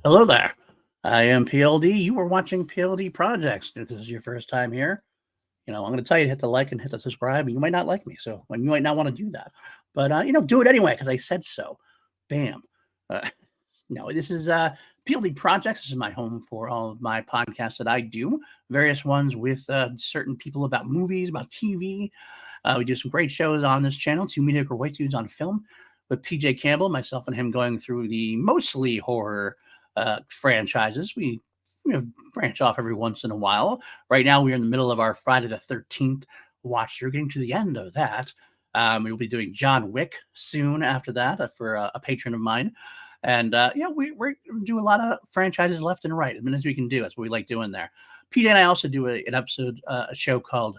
Hello there. I am PLD. You are watching PLD Projects. If this is your first time here, I'm going to tell you to hit the like and hit the subscribe. And you might not like me, so you might not want to do that. But do it anyway because I said so. Bam. Uh, no, this is PLD Projects. This is my home for all of my podcasts that I do. Various ones with certain people about movies, about TV. We do some great shows on this channel. Two mediocre white dudes on film with PJ Campbell, myself and him going through the mostly horror franchises. We branch off every once in a while. Right now, we're in the middle of our Friday the 13th watch. You're getting to the end of that. We will be doing John Wick soon after that for a patron of mine. And we do a lot of franchises left and right as many as we can do. That's what we like doing there. PJ and I also do an episode, a show called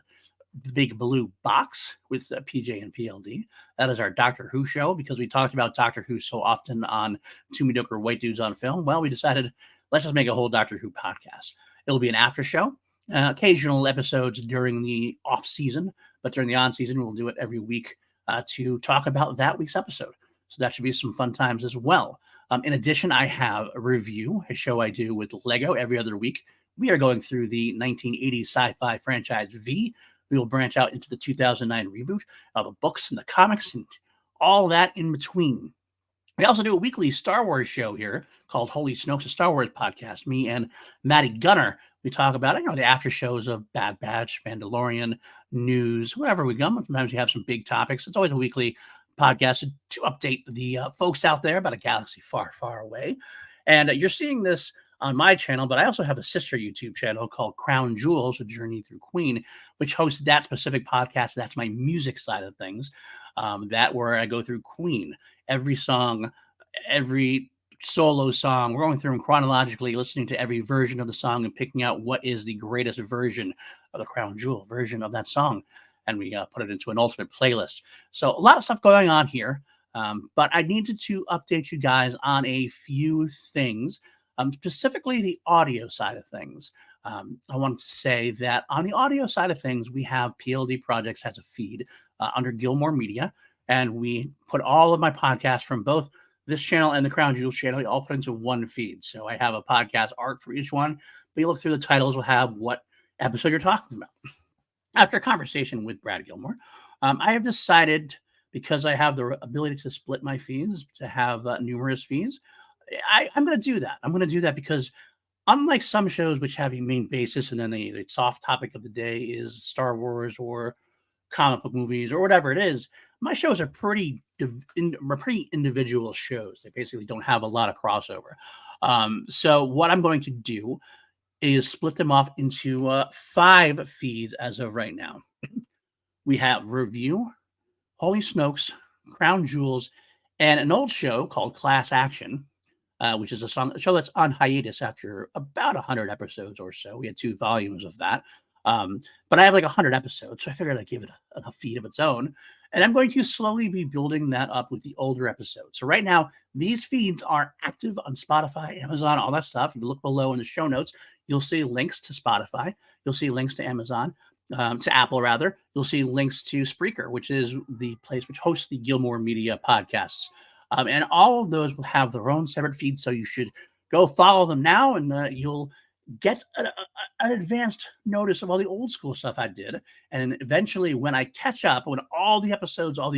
Big Blue Box with PJ and PLD. That is our Doctor Who show because we talked about Doctor Who so often on Two Mediocre White Dudes on Film. Well, we decided let's just make a whole Doctor Who podcast. It'll be an after show, occasional episodes during the off season, but during the on season, we'll do it every week to talk about that week's episode. So that should be some fun times as well. In addition, I have a review, a show I do with Lego every other week. We are going through the 1980s sci-fi franchise V. We will branch out into the 2009 reboot of the books and the comics and all that in between. We also do a weekly Star Wars show here called Holy Snokes, a Star Wars podcast. Me and Maddie Gunner, we talk about the after shows of Bad Batch, Mandalorian, news, wherever we go. Sometimes we have some big topics. It's always a weekly podcast to update the folks out there about a galaxy far, far away. And you're seeing this on my channel, but I also have a sister YouTube channel called Crown Jewels, A Journey Through Queen, which hosts that specific podcast. That's my music side of things. That where I go through Queen, every song, every solo song. We're going through them chronologically, listening to every version of the song and picking out what is the greatest version of the Crown Jewel version of that song. And we put it into an ultimate playlist. So a lot of stuff going on here. But I needed to update you guys on a few things. Specifically the audio side of things. I want to say that on the audio side of things, we have PLD Projects has a feed under Gilmore Media, and we put all of my podcasts from both this channel and the Crown Jewels channel, we all put into one feed. So I have a podcast art for each one, but you look through the titles, we'll have what episode you're talking about. After a conversation with Brad Gilmore, I have decided, because I have the ability to split my feeds, to have numerous feeds, I'm going to do that. I'm going to do that because unlike some shows which have a main basis and then the soft topic of the day is Star Wars or comic book movies or whatever it is, my shows are pretty individual shows. They basically don't have a lot of crossover. So what I'm going to do is split them off into 5 feeds as of right now. We have Review, Holy Snokes, Crown Jewels, and an old show called Class Action, which is a show that's on hiatus after about 100 episodes or so. We had 2 volumes of that. But I have like 100 episodes, so I figured I'd give it a feed of its own. And I'm going to slowly be building that up with the older episodes. So right now, these feeds are active on Spotify, Amazon, all that stuff. If you look below in the show notes, you'll see links to Spotify. You'll see links to Amazon, to Apple, rather. You'll see links to Spreaker, which is the place which hosts the Gilmore Media podcasts. And all of those will have their own separate feeds, so you should go follow them now, and you'll get an advanced notice of all the old school stuff I did. And eventually, when I catch up, when all the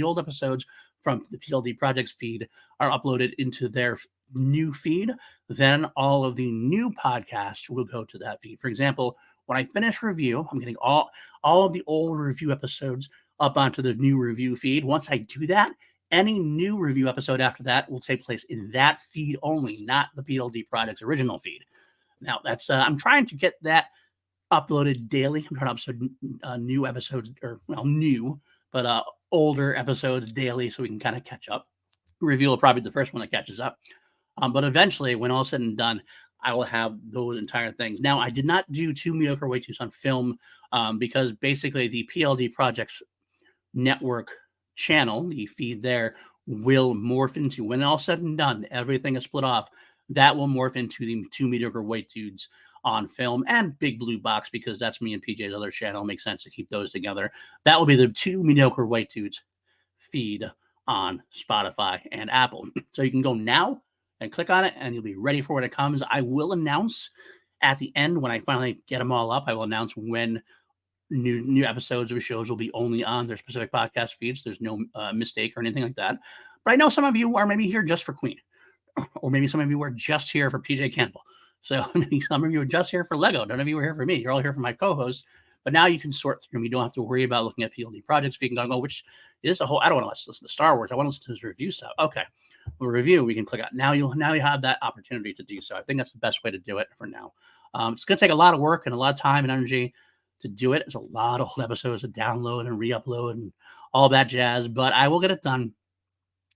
old episodes from the PLD Projects feed are uploaded into their new feed, then all of the new podcasts will go to that feed. For example, when I finish review, I'm getting all of the old review episodes up onto the new review feed. Once I do that, any new review episode after that will take place in that feed only, not the PLD Projects original feed. Now, that's I'm trying to get that uploaded daily. I'm trying to upload new episodes, or new, but older episodes daily, so we can kind of catch up. Review will probably be the first one that catches up. But eventually, when all said and done, I will have those entire things. Now, I did not do Two Mediocre White Dudes on Film because basically the PLD Projects network channel, the feed there, will morph into, when all said and done, everything is split off, that will morph into the Two Mediocre White Dudes on Film and Big Blue Box, because that's me and PJ's other channel. It makes sense to keep those together. That will be the Two Mediocre White Dudes feed on Spotify and Apple. So you can go now and click on it, and you'll be ready for when it comes. I will announce at the end when I finally get them all up. I will announce when new episodes of shows will be only on their specific podcast feeds. There's no mistake or anything like that. But I know some of you are maybe here just for Queen, or maybe some of you are just here for PJ Campbell. So maybe some of you are just here for Lego. None of you are here for me. You're all here for my co-host. But now you can sort through them. You don't have to worry about looking at PLD projects. You can go, which is a whole. I don't want to listen to Star Wars. I want to listen to his review stuff. Okay, we'll review. We can click out. Now you have that opportunity to do so. I think that's the best way to do it for now. It's going to take a lot of work and a lot of time and energy to do it. It's a lot of old episodes to download and re-upload and all that jazz. But I will get it done,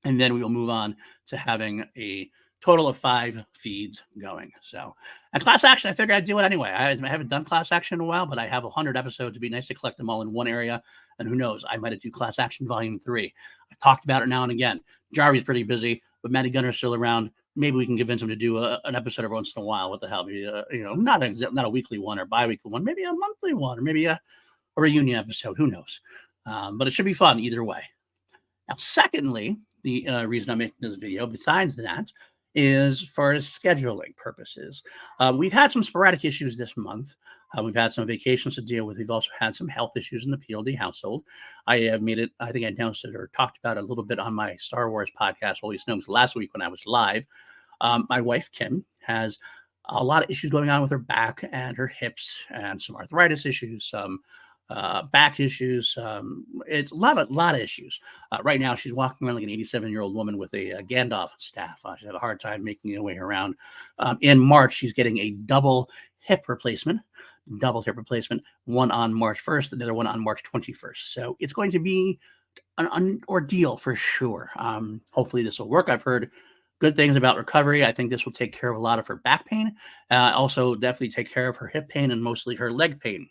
and then we will move on to having a total of 5 feeds going. So, and class action, I figured I'd do it anyway. I haven't done class action in a while, but I have 100 episodes. It'd be nice to collect them all in one area. And who knows, I might do class action volume 3. I talked about it now and again. Jarvy's pretty busy, but Matty Gunner's still around. Maybe we can convince him to do an episode every once in a while. What the hell? Maybe not a weekly one or bi-weekly one, maybe a monthly one, or maybe a reunion episode. Who knows? But it should be fun either way. Now, secondly, the reason I'm making this video, besides that, is for scheduling purposes. We've had some sporadic issues this month. We've had some vacations to deal with. We've also had some health issues in the PLD household. I have made it, I think I announced it or talked about it a little bit on my Star Wars podcast, Holy Snokes, last week when I was live. My wife, Kim, has a lot of issues going on with her back and her hips and some arthritis issues, some back issues. It's a lot of issues. Right now, she's walking around like an 87-year-old woman with a Gandalf staff. She's had a hard time making her way around. In March, she's getting a double hip replacement, one on March 1st, and the other one on March 21st. So it's going to be an ordeal for sure. Hopefully this will work. I've heard good things about recovery. I think this will take care of a lot of her back pain. Also, definitely take care of her hip pain and mostly her leg pain,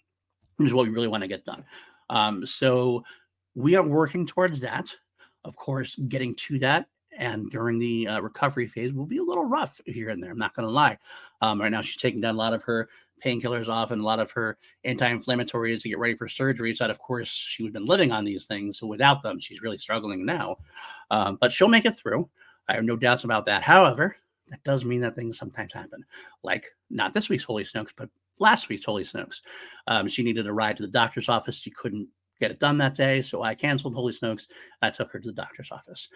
which is what we really want to get done. So we are working towards that. Of course, getting to that and during the recovery phase will be a little rough here and there. I'm not going to lie. Right now, she's taking down a lot of her painkillers off and a lot of her anti-inflammatories to get ready for surgery. So, of course, she would have been living on these things. So without them, she's really struggling now. But she'll make it through. I have no doubts about that. However, that does mean that things sometimes happen. Like not this week's Holy Snokes, but last week's Holy Snokes. She needed a ride to the doctor's office. She couldn't get it done that day, so I canceled Holy Snokes. I took her to the doctor's office.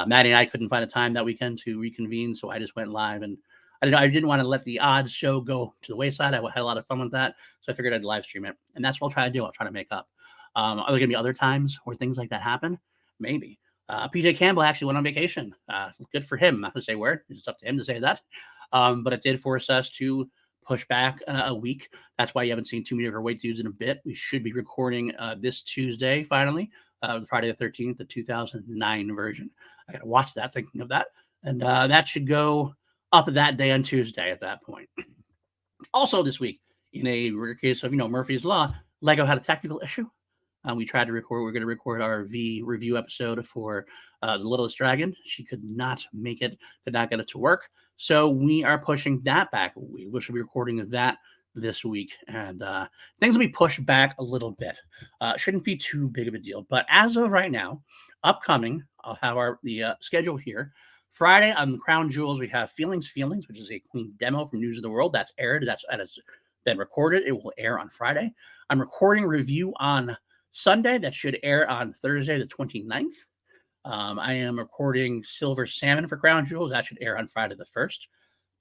Maddie and I couldn't find a time that weekend to reconvene, so I just went live, and I didn't want to let the odds show go to the wayside. I had a lot of fun with that, so I figured I'd live stream it, and that's what I'll try to do. I'll try to make up. Are there going to be other times where things like that happen? Maybe. PJ Campbell actually went on vacation. Good for him. I'm not going to say where. It's up to him to say that. But it did force us to push back a week. That's why you haven't seen too many of our White Dudes in a bit. We should be recording this Tuesday, finally, Friday the 13th, the 2009 version. I got to watch that, thinking of that. And that should go up that day on Tuesday at that point. Also this week, in a rare case of, Murphy's Law, Lego had a technical issue. We tried to record. We're going to record our V review episode for The Littlest Dragon. She could not make it, could not get it to work. So we are pushing that back. We should be recording that this week. And things will be pushed back a little bit. Shouldn't be too big of a deal. But as of right now, upcoming, I'll have the schedule here. Friday on Crown Jewels, we have Feelings, which is a Queen demo from News of the World. That's aired. That has been recorded. It will air on Friday. I'm recording review on Sunday. That should air on Thursday, the 29th. I am recording Silver Salmon for Crown Jewels. That should air on Friday the 1st.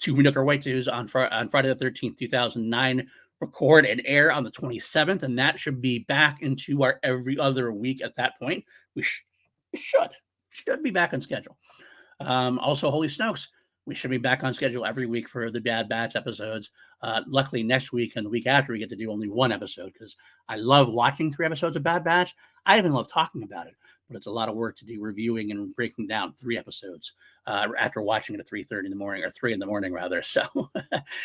Two Nooker White Dudes on Friday the 13th, 2009. Record and air on the 27th. And that should be back into our every other week at that point. We should be back on schedule. Also, Holy Snokes. We should be back on schedule every week for the Bad Batch episodes. Luckily, next week and the week after, we get to do only one episode because I love watching 3 episodes of Bad Batch. I even love talking about it, but it's a lot of work to do reviewing and breaking down 3 episodes after watching it at 3:30 in the morning, or 3 in the morning, rather. So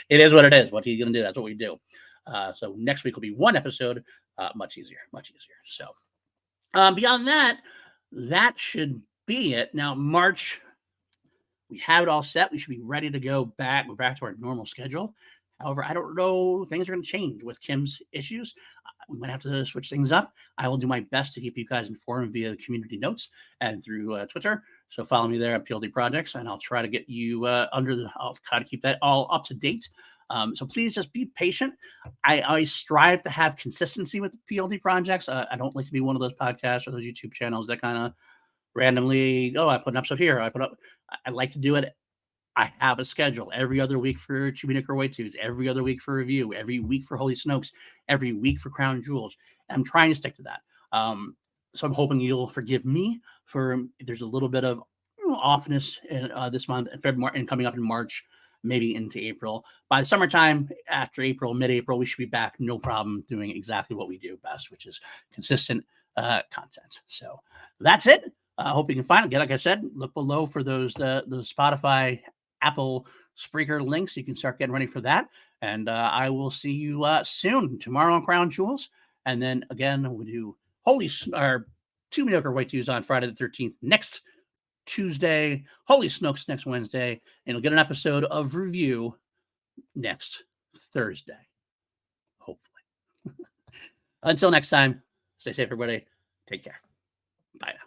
it is what it is. What are you going to do? That's what we do. So next week will be 1 episode. Much easier. So beyond that, that should be it. Now, March, we have it all set. We should be ready to go back. We're back to our normal schedule. However, I don't know. Things are going to change with Kim's issues. We might have to switch things up. I will do my best to keep you guys informed via community notes and through Twitter. So follow me there at PLD Projects, and I'll try to get you I'll try to keep that all up to date. So please just be patient. I strive to have consistency with the PLD Projects. I don't like to be one of those podcasts or those YouTube channels that kind of randomly, I put an episode here. I like to do it. I have a schedule every other week for Chewy Knicker White Tooth, every other week for review, every week for Holy Snokes, every week for Crown Jewels. And I'm trying to stick to that. So I'm hoping you'll forgive me for if there's a little bit of offness in, this month and February and coming up in March, maybe into April. By the summertime, after April, mid-April, we should be back, no problem, doing exactly what we do best, which is consistent content. So that's it. I hope you can find it. Again, like I said, look below for those Spotify, Apple, Spreaker links. You can start getting ready for that. And I will see you soon, tomorrow on Crown Jewels. And then again, we'll do two mediocre white twos on Friday the 13th next Tuesday, Holy Snokes next Wednesday, and you'll get an episode of review next Thursday, hopefully. Until next time, stay safe, everybody. Take care. Bye now.